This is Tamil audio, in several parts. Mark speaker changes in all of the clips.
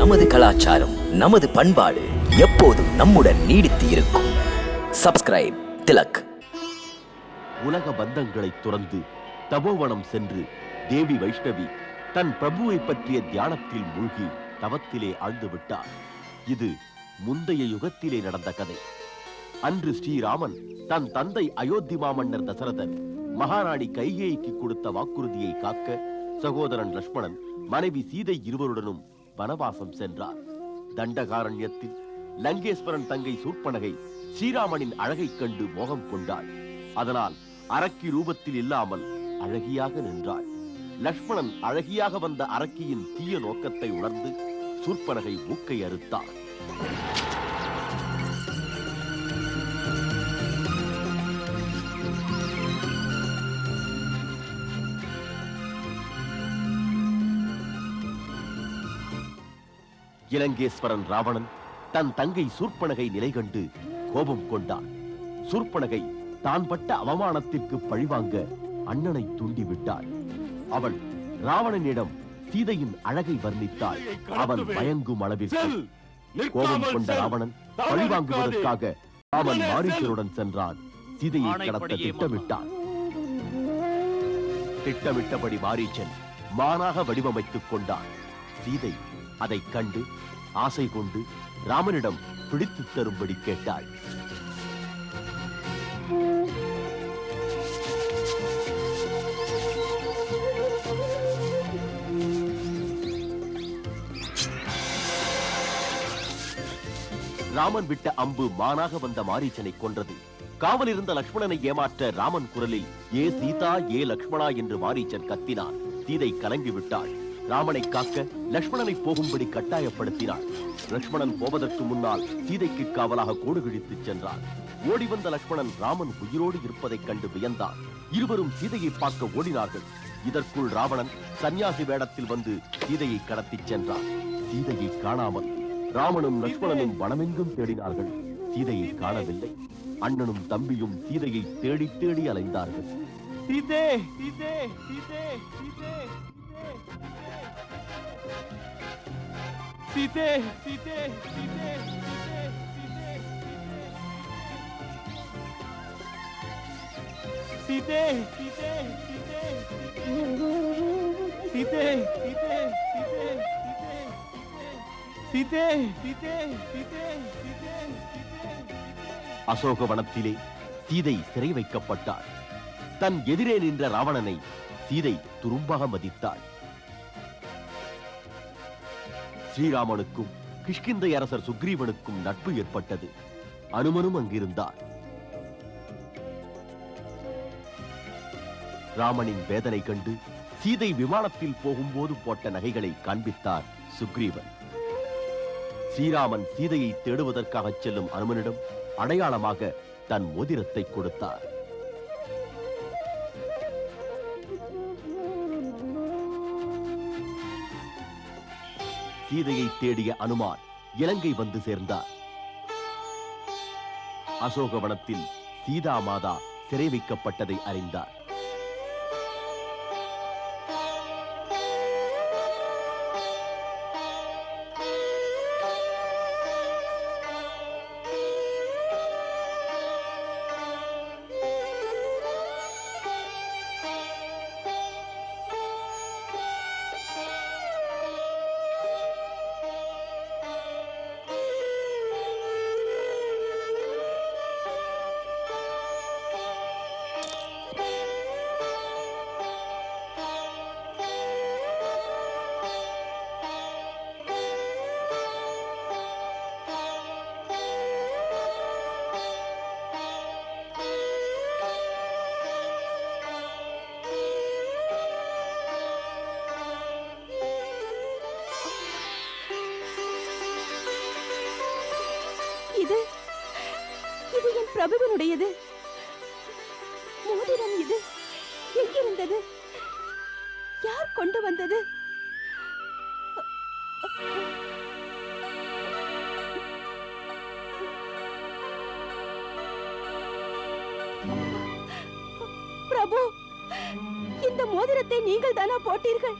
Speaker 1: நமது கலாச்சாரம், நமது பண்பாடு எப்போதும் நம்முடன் நீடித்து இருக்கும். சப்ஸ்கிரைப் திலக்.
Speaker 2: உலக பந்தங்களை துறந்து தபோவனம் சென்று தேவி வைஷ்ணவி தன் பிரபுவை பற்றிய தியானத்தில் மூழ்கி தவத்திலே ஆழ்ந்து விட்டார். இது முந்தைய யுகத்திலே நடந்த கதை. அன்று ஸ்ரீராமன் தன் தந்தை அயோத்தி மாமன்னர் தசரதன் மகாராணி கைகேயிக்கு கொடுத்த வாக்குறுதியை காக்க சகோதரன் லட்சுமணன் மனைவி சீதை இருவருடனும் வனவாசம் சென்றார். தண்டகாரண்யத்தில் லங்கேஸ்வரன் தங்கை சூர்பனகை ஸ்ரீராமனின் அழகைக் கண்டு மோகம் கொண்டாள். அதனால் அரக்கி ரூபத்தில் இல்லாமல் அழகியாக நின்றாள். லட்சுமணன் அழகியாக வந்த அரக்கியின் தீய நோக்கத்தை உணர்ந்து சூர்பனகை மூக்கை அறுத்தார். இலங்கேஸ்வரன் ராவணன் தன் தங்கை சூர்பனகை நிலை கண்டு கோபம் கொண்டான். சூர்பனகை தான் பட்ட அவமானத்திற்கு பழிவாங்க அண்ணனை தூண்டிவிட்டாள். அவள் ராவணனிடம் சீதையின் அழகை வர்ணித்தாள். அவன் பயங்கும் அளவிற்கு கோபம் கொண்ட ராவணன் பழிவாங்குவதற்காக அவன் மாரீச்சருடன் சென்றான். சீதையை கடத்த திட்டமிட்டான். திட்டமிட்டபடி மாரீச்சன் மானாக வடிவமைத்துக் கொண்டான். சீதை அதை கண்டு ஆசை கொண்டு ராமனிடம் பிடித்து தரும்படி கேட்டாள். ராமன் விட்ட அம்பு மானாக வந்த மாரீச்சனை கொன்றது. காவல் இருந்த லட்சுமணனை ஏமாற்ற ராமன் குரலில் ஏ சீதா ஏ லட்சுமணா என்று மாரீச்சன் கத்தினான். சீதை கலங்கி விட்டாள். ராமனை காக்க லட்சுமணனை போகும்படி கட்டாயப்படுத்தினாள். லட்சுமணன் போவதற்கு முன்னால் சீதைக்கு காவலாக கோடு கிழித்து சென்றான். ஓடி வந்த லட்சுமணன் ராமன் உயிரோடு இருப்பதைக் கண்டு வியந்தான். இருவரும் சீதையை பார்க்க ஓடினார்கள். இதற்குள் ராவணன் சன்னியாசி வேடத்தில் வந்து சீதையை கடத்திச் சென்றான். சீதையை காணாமல் ராமனும் லட்சுமணனும் வனமெங்கும் தேடினார்கள். சீதையை காணவில்லை. அண்ணனும் தம்பியும் சீதையை தேடி தேடி அலைந்தார்கள். சீதே சீதே சீதே சீதே சீதே சீதே சீதே சீதே சீதே சீதே சீதே சீதே சீதே. அசோகவனத்திலே சீதை சிறை வைக்கப்பட்டாள். தன் எதிரே நின்ற ராவணனை சீதை துரும்பாக மதித்தாள். ஸ்ரீராமனுக்கும் கிஷ்கிந்தை அரசர் சுக்ரீவனுக்கும் நட்பு ஏற்பட்டது. அனுமனும் அங்கிருந்தார். ராமனின் வேதனை கண்டு சீதை விமானத்தில் போகும்போது போட்ட நகைகளை காண்பித்தார் சுக்ரீவன். ஸ்ரீராமன் சீதையை தேடுவதற்காக செல்லும் அனுமனிடம் அடையாளமாக தன் மோதிரத்தை கொடுத்தார். சீதையை தேடிய அனுமான் இலங்கை வந்து சேர்ந்தார். அசோகவனத்தில் சீதா மாதா சிறை வைக்கப்பட்டதை அறிந்தார்.
Speaker 3: இது என் பிரபுவனுடையது. மோதிரம் இது எங்கிருந்தது? யார் கொண்டு வந்தது? பிரபு, இந்த மோதிரத்தை நீங்கள் தானா போட்டீர்கள்?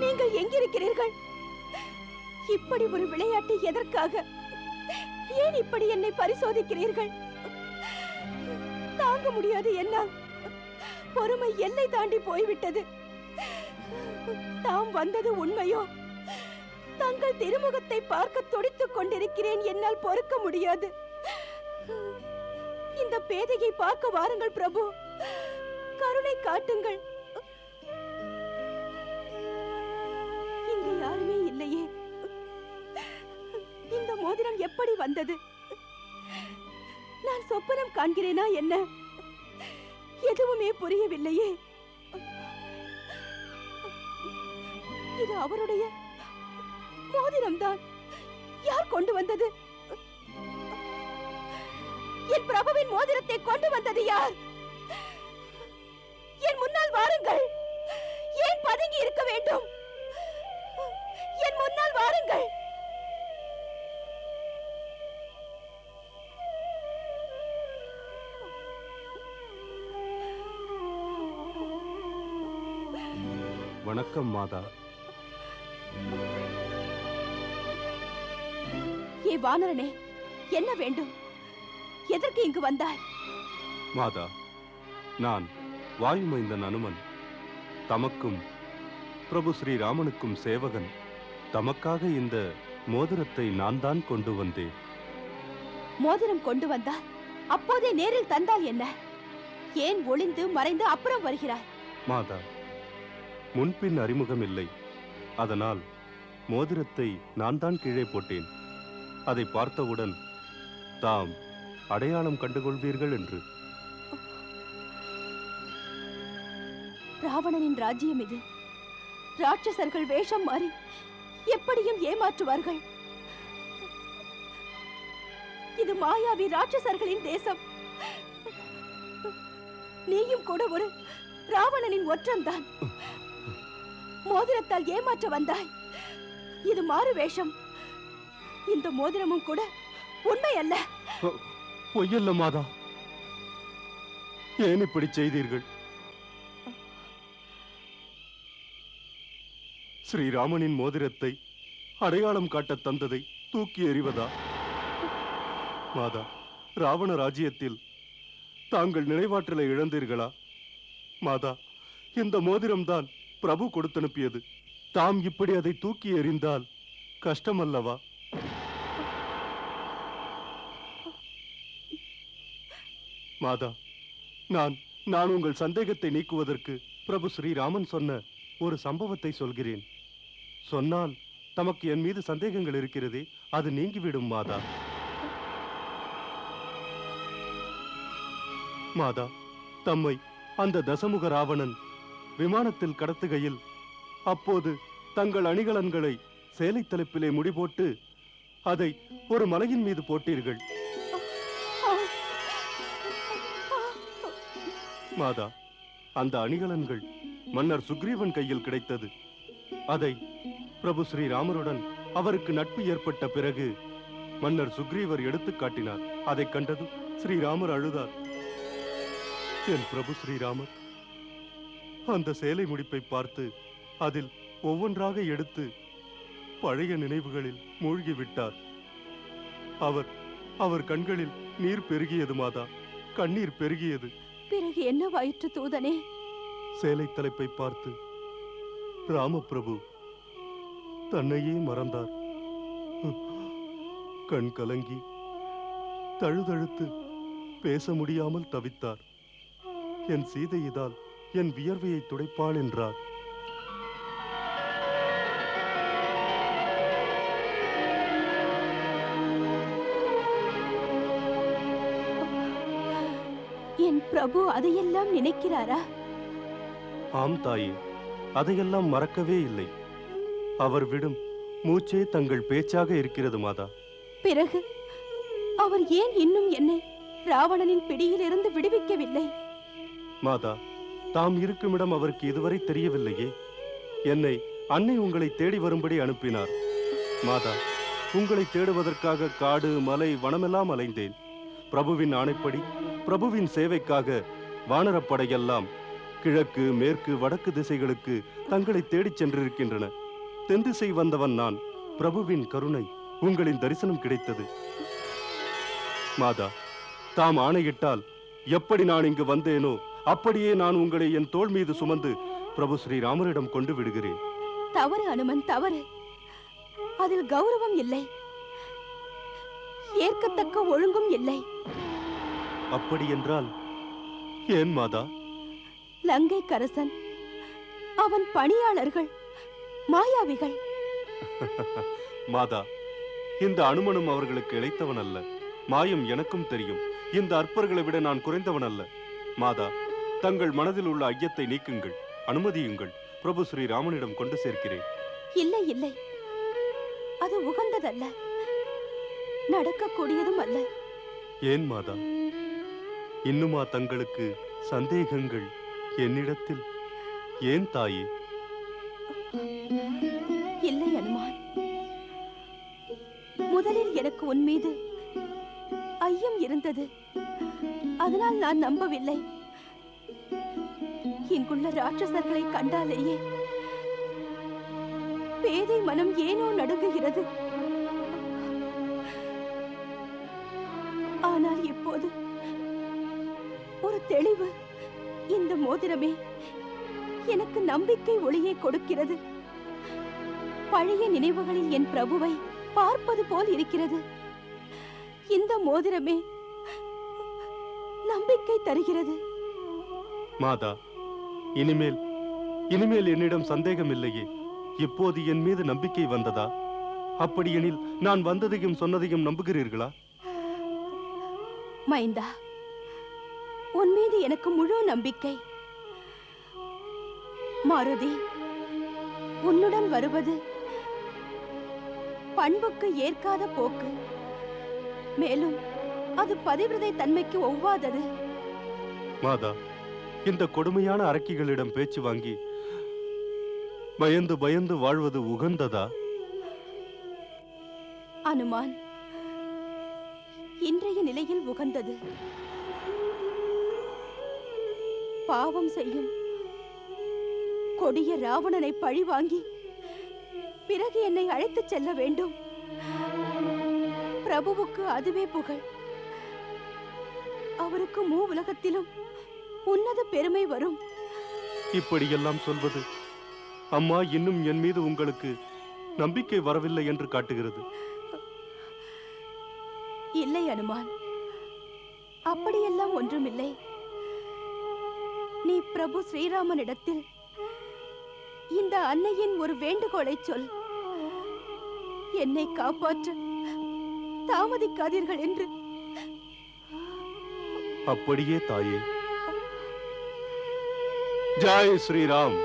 Speaker 3: நீங்கள் எங்கிருக்கிறீர்கள்? இப்படி ஒரு விளையாட்டு எதற்காக? ஏன் இப்படி என்னை பரிசோதிக்கிறீர்கள்? தாங்க முடியாது என்னால். பொறுமை எல்லை தாண்டி போய்விட்டது. தாம் வந்தது உண்மையோ? தங்கள் திருமுகத்தை பார்க்க துடித்துக் கொண்டிருக்கிறேன். என்னால் பொறுக்க முடியாது. இந்த பேதையை பார்க்க வாருங்கள் பிரபு. கருணை காட்டுங்கள். இங்கு யாருமே இல்லையே. இந்த மோதிரம் எப்படி வந்தது? நான் சொப்பனம் காண்கிறேனா என்ன? எதுவுமே புரியவில்லையே. இது அவருடைய மோதிரம்தான். யார் கொண்டு வந்தது? என் பிரபுவின் மோதிரத்தை கொண்டு வந்தது யார்? என் முன்னால் வாருங்கள். ஏன் பதுங்கி இருக்க வேண்டும்? என் முன்னால் வாருங்கள்.
Speaker 4: வணக்கம் மாதா.
Speaker 3: ஏ வானரனே, என்ன வேண்டும்? எதற்கு இங்கு வந்தாய்?
Speaker 4: மாதா, நான் வாயுமைந்தன் அனுமன். தமக்கும் பிரபு ஸ்ரீராமனுக்கும் சேவகன். தமக்காக இந்த மோதிரத்தை நான் தான் கொண்டு வந்தேன்.
Speaker 3: மோதிரம் கொண்டு வந்தால் அப்போதே நேரில் தந்தால் என்ன? ஏன் ஒளிந்து மறைந்து அப்புறம் வருகிறாய்?
Speaker 4: மாதா, முன்பின் அறிமுகம் இல்லை. அதனால் மோதிரத்தை நான் தான் கீழே போட்டேன். அதை பார்த்தவுடன் தாம் அடையாளம் கண்டுகொள்வீர்கள் என்று.
Speaker 3: ராவணனின் ராஜ்யம் இது. ராட்சசர்கள் வேஷம் மாறி எப்படியும் ஏமாற்றுவார்கள். இது மாயாவி ராட்சசர்களின் தேசம். நீயும் கூட ஒரு ராவணனின் ஒற்றன்தான். மோதிரத்தால் ஏமாற்ற வந்தாய். இது மாறு வேஷம். இந்த மோதிரமும் கூட உண்மை அல்ல.
Speaker 4: பொய்யல்ல மாதா. ஏன் இப்படி செய்தீர்கள்? ஸ்ரீராமனின் மோதிரத்தை அடையாளம் காட்ட தந்ததை தூக்கி எறிவதா? மாதா, ராவண ராஜ்யத்தில் தாங்கள் நினைவாற்றலை இழந்தீர்களா? மாதா, இந்த மோதிரம்தான் பிரபு கொடுத்தனுப்பியது. தாம் இப்படி அதை தூக்கி எறிந்தால் கஷ்டம் அல்லவா? மாதா, நான் உங்கள் சந்தேகத்தை நீக்குவதற்கு பிரபு ஸ்ரீராமன் சொன்ன ஒரு சம்பவத்தை சொல்கிறேன். சொன்னால் தமக்கு என் மீது சந்தேகங்கள் இருக்கிறதே, அது நீங்கிவிடும் மாதா. மாதா, தம்மை அந்த தசமுக ராவணன் விமானத்தில் கடத்துகையில் அப்போது தங்கள் அணிகலன்களை சேலை தலைப்பிலே முடிபோட்டு அதை ஒரு மலையின் மீது போட்டீர்கள். மாதா, அந்த அணிகலன்கள் மன்னர் சுக்ரீவன் கையில் கிடைத்தது. அதை பிரபு ஸ்ரீராமருடன் அவருக்கு நட்பு ஏற்பட்ட பிறகு மன்னர் சுக்ரீவர் எடுத்து காட்டினார். அதை கண்டது ஸ்ரீராமர் அழுதார். என் பிரபு ஸ்ரீராமர் அந்த சேலை முடிப்பை பார்த்து அதில் ஒவ்வொன்றாக எடுத்து பழைய நினைவுகளில் மூழ்கிவிட்டார். அவர் கண்களில் நீர் பெருகியது மாதா, கண்ணீர் பெருகியது.
Speaker 3: பிறகு என்னவாயிற்று தூதனே?
Speaker 4: சேலை தலைப்பை பார்த்து ராமபிரபு தன்னையே மறந்தார். கண் கலங்கி தழுதழுத்து பேச முடியாமல் தவித்தார். என் சீதையிதால் என் வியர்வையை துடைப்பாள் என்றார்.
Speaker 3: என் பிரபு அதையெல்லாம் நினைக்கிறாரா?
Speaker 4: ஆம் தாயே, அதையெல்லாம் மறக்கவே இல்லை. அவர் விடும் மூச்சே தங்கள் பேச்சாக இருக்கிறது மாதா.
Speaker 3: பிறகு அவர் ஏன் இன்னும் என்னை ராவணனின் பிடியிலிருந்து விடுவிக்கவில்லை?
Speaker 4: மாதா, தாம் இருக்குமிடம் அவருக்கு இதுவரை தெரியவில்லையே. என்னை அன்னை உங்களை தேடி வரும்படி அனுப்பினார். மாதா, உங்களை தேடுவதற்காக காடு மலை வனமெல்லாம் அலைந்தேன். பிரபுவின் ஆணைப்படி பிரபுவின் சேவைக்காக வானரப்படையெல்லாம் கிழக்கு மேற்கு வடக்கு திசைகளுக்கு தங்களை தேடிச் சென்றிருக்கின்றன. தென் திசை வந்தவன் நான். பிரபுவின் கருணை உங்களின் தரிசனம் கிடைத்தது. மாதா, தாம் ஆணையிட்டால் எப்படி நான் இங்கு வந்தேனோ அப்படியே நான் உங்களை என் தோள் மீது சுமந்து பிரபு ஸ்ரீராமரிடம் கொண்டு விடுகிறேன்.
Speaker 3: தவறு அனுமன், தவறு. அதில் கௌரவம் இல்லை, ஏற்கத்தக்க ஒழுங்கும் இல்லை.
Speaker 4: அப்படி என்றால் ஏன் மாதா?
Speaker 3: லங்கை கரசன், அவன் பணியாளர்கள் மாயாவிகள்.
Speaker 4: மாதா, இந்த அனுமனும் அவர்களுக்கு இளைத்தவன் அல்ல. மாயம் எனக்கும் தெரியும். இந்த அற்பர்களை விட நான் குறைந்தவன் அல்ல. மாதா, தங்கள் மனதில் உள்ள ஐயத்தை நீக்குங்கள், அனுமதியுங்கள். பிரபு ஸ்ரீராமனிடம் கொண்டு சேர்க்கிறேன்.
Speaker 3: இல்லை இல்லை, அது உகந்ததல்ல, நடக்கக்கூடியதும் அல்ல.
Speaker 4: ஏன் மாதா? இன்னுமா தங்களுக்கு சந்தேகங்கள் என்னிடத்தில்? ஏன் தாயே?
Speaker 3: இல்லை அனுமான், முதலில் எனக்கு உன் மீது ஐயம் இருந்தது. அதனால் நான் நம்பவில்லை. இங்குள்ள ராட்சசர்களை கண்டாலேயே பேதை மனம் ஏனோ நடுங்குகிறது. ஆனால் இப்போது ஒரு தெளிவு. இந்த மோதிரமே எனக்கு நம்பிக்கை ஒளியை கொடுக்கிறது. பழைய நினைவுகளில் என் பிரபுவை பார்ப்பது போல் இருக்கிறது. இந்த மோதிரமே நம்பிக்கை தருகிறது.
Speaker 4: மாதா, இனிமேல் என்னிடம் சந்தேகம் இல்லையே. இப்போது என் மீது நம்பிக்கை வந்ததா? அப்படியெனில் நான் வந்ததையும் சொன்னதையும் நம்புகிறீர்களா?
Speaker 3: மைந்தா, உன் மீது எனக்கு முழு நம்பிக்கை. மாருதி, உன்னுடன் வருவது பண்புக்கு ஏற்காத போக்கு. மேலும் அது பதிவிரதை தன்மைக்கு ஒவ்வாதது.
Speaker 4: மாதா, இந்த கொடுமையான அரக்கிகளிடம் பேச்சு வாங்கி பயந்து பயந்து வாழ்வது உகந்ததா?
Speaker 3: அனுமான், இன்றைய நிலையில் உகந்தது. பாவம் செய்யும் கொடிய ராவணனை பழி வாங்கி பிறகு என்னை அழைத்துச் செல்ல வேண்டும். பிரபுவுக்கு அதுவே புகழ். அவருக்கு மூ உலகத்திலும் உன்னத பெருமை வரும்.
Speaker 4: இப்படியெல்லாம் சொல்வது அம்மா இன்னும் என் மீது உங்களுக்கு நம்பிக்கை வரவில்லை என்று காட்டுகிறது.
Speaker 3: இல்லை அனுமான், அப்படியெல்லாம் ஒன்றுமில்லை. நீ பிரபு ஸ்ரீராமனிடத்தில் இந்த அன்னையின் ஒரு வேண்டுகோளை சொல். என்னை காப்பாற்ற தாமதிக்காதீர்கள் என்று.
Speaker 4: அப்படியே தாயே. ஜெய் ஸ்ரீராம்.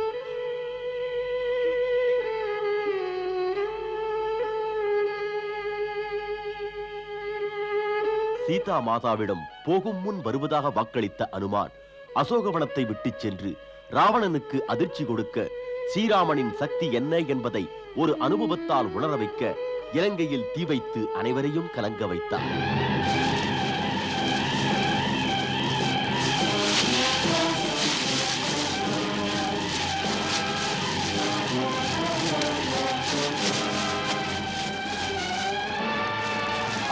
Speaker 2: சீதா மாதாவிடம் போகும் முன் வருவதாக வாக்களித்த அனுமான் அசோகவனத்தை விட்டுச் சென்று ராவணனுக்கு அதிர்ச்சி கொடுக்க ஸ்ரீராமனின் சக்தி என்ன என்பதை ஒரு அனுபவத்தால் உணர வைக்க இலங்கையில் தீ வைத்து அனைவரையும் கலங்க வைத்தார்.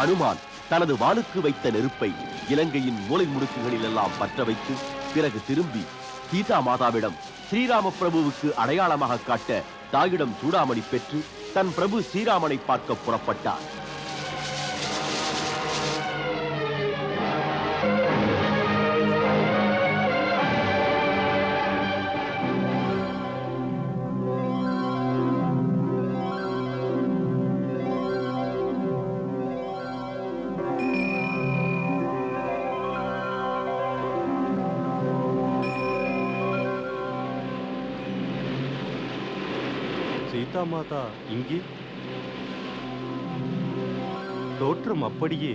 Speaker 2: அனுமான் தனது வாளுக்கு வைத்த நெருப்பை இலங்கையின் மூலை முடுக்குகளில் எல்லாம் பற்ற வைத்து பிறகு திரும்பி சீதா மாதாவிடம் ஸ்ரீராம பிரபுவுக்கு அடையாளமாக காட்ட தாயிடம் சூடாமணி பெற்று தன் பிரபு ஸ்ரீராமனை பார்க்க புறப்பட்டார்.
Speaker 4: சீதா மாதா இங்கே? தோற்றம் அப்படியே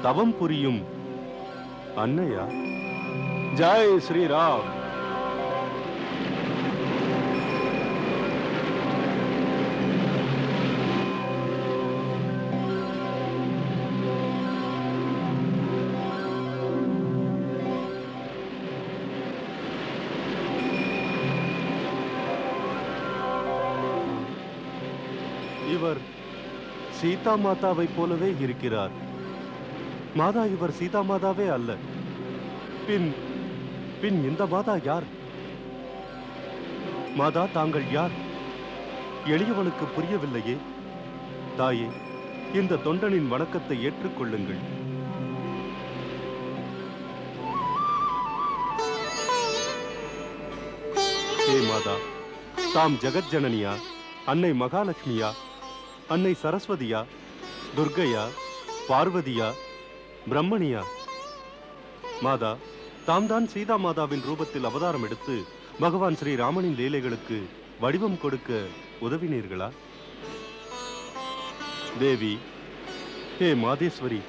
Speaker 4: தவம் புரியும் அன்னையா? ஜெய் ஸ்ரீராம். இவர் சீதா மாதாவை போலவே இருக்கிறார். மாதா இவர் சீதா மாதாவே அல்ல. பின் பின் இந்த மாதா யார்? மாதா தாங்கள் யார்? எளியவனுக்கு புரியவில்லையே. தாயே, இந்த தொண்டனின் வணக்கத்தை ஏற்றுக்கொள்ளுங்கள். ஹே மாதா, தாம் ஜெகஜனனியா, அன்னை மகாலட்சுமியா, அன்னை சரஸ்வதியா, துர்க்கையா, பார்வதியா, பிரம்மணியா? மாதா, தாம் தான் சீதா மாதாவின் ரூபத்தில் அவதாரம் எடுத்து பகவான் ஸ்ரீராமனின் லீலைகளுக்கு வடிவம் கொடுக்க உதவினீர்களா? தேவி, ஹே மாதேஸ்வரி,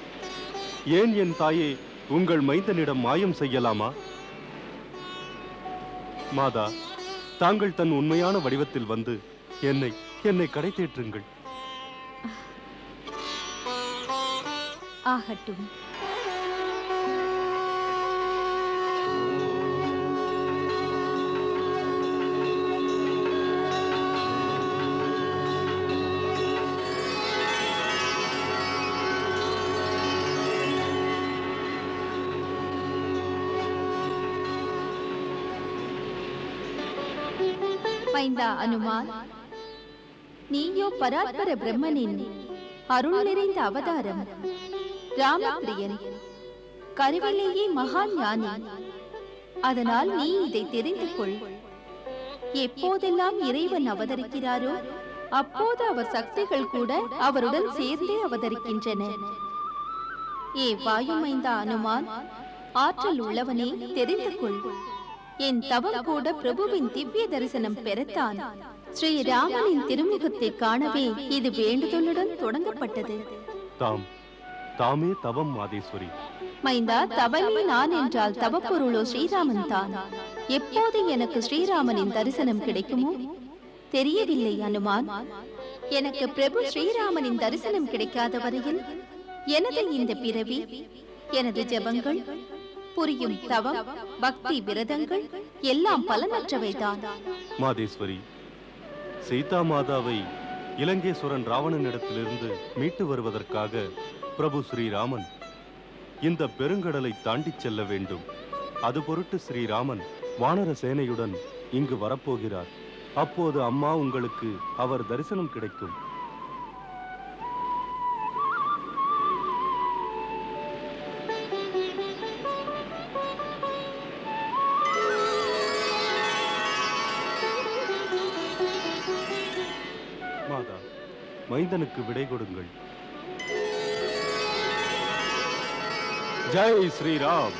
Speaker 4: ஏன் என் தாயே உங்கள் மைந்தனிடம் மாயம் செய்யலாமா? மாதா, தாங்கள் தன் உண்மையான வடிவத்தில் வந்து என்னை கடை தேற்றுங்கள்.
Speaker 3: ஆகட்டும். மைந்தா அனுமான், நீயோ பராத்பர பிரம்மனின் அருள் நிறைந்த அவதாரம். ராமபிரியன், கருவிலேயே மகா ஞானி. அதனால் நீ இதை தெரிந்து கொள். எப்போதெல்லாம் இறைவன் அவதரிக்கிறாரோ அப்போது அவர் சக்திகள் கூட அவருடன் சேர்ந்தே அவதரிக்கின்றன. ஏ வாயுமைந்தா அனுமான், ஆற்றல் உள்ளவனே, தெரிந்து கொள். என் தவம் கூட பிரபுவின் திவ்ய தரிசனம் பெறத்தான். ஸ்ரீராமனின் திருமுகத்தை காணவே இது வேண்டுதலுடன் தொடங்கப்பட்டது.
Speaker 4: தாமே தவம் மாதேஸ்வரி.
Speaker 3: மைந்தா, தவமே நான் என்றால் தவப்பொருளோ ஸ்ரீராமன் தான். எப்போது எனக்கு ஸ்ரீராமனின் தரிசனம் கிடைக்குமோ தெரியவில்லை அனுமான். எனக்கு பிரபு ஸ்ரீராமனின் தரிசனம் கிடைக்காத வரையில் எனது இந்த பிறவி, எனது ஜெபங்கள், புரியும் தவம், பக்தி விரதங்கள் எல்லாம் பலனற்றவைதான்.
Speaker 4: மாதேஸ்வரி, சீதா மாதாவை இலங்கேஸ்வரன் ராவணனிடத்திலிருந்து மீட்டு வருவதற்காக பிரபு ஸ்ரீராமன் இந்த பெருங்கடலை தாண்டிச் செல்ல வேண்டும். அது பொருட்டு ஸ்ரீராமன் வானர சேனையுடன் இங்கு வரப்போகிறார். அப்போது அம்மா உங்களுக்கு அவர் தரிசனம் கிடைக்கும். மாதா, மைந்தனுக்கு விடை கொடுங்கள். ஜெய் ஸ்ரீராம்.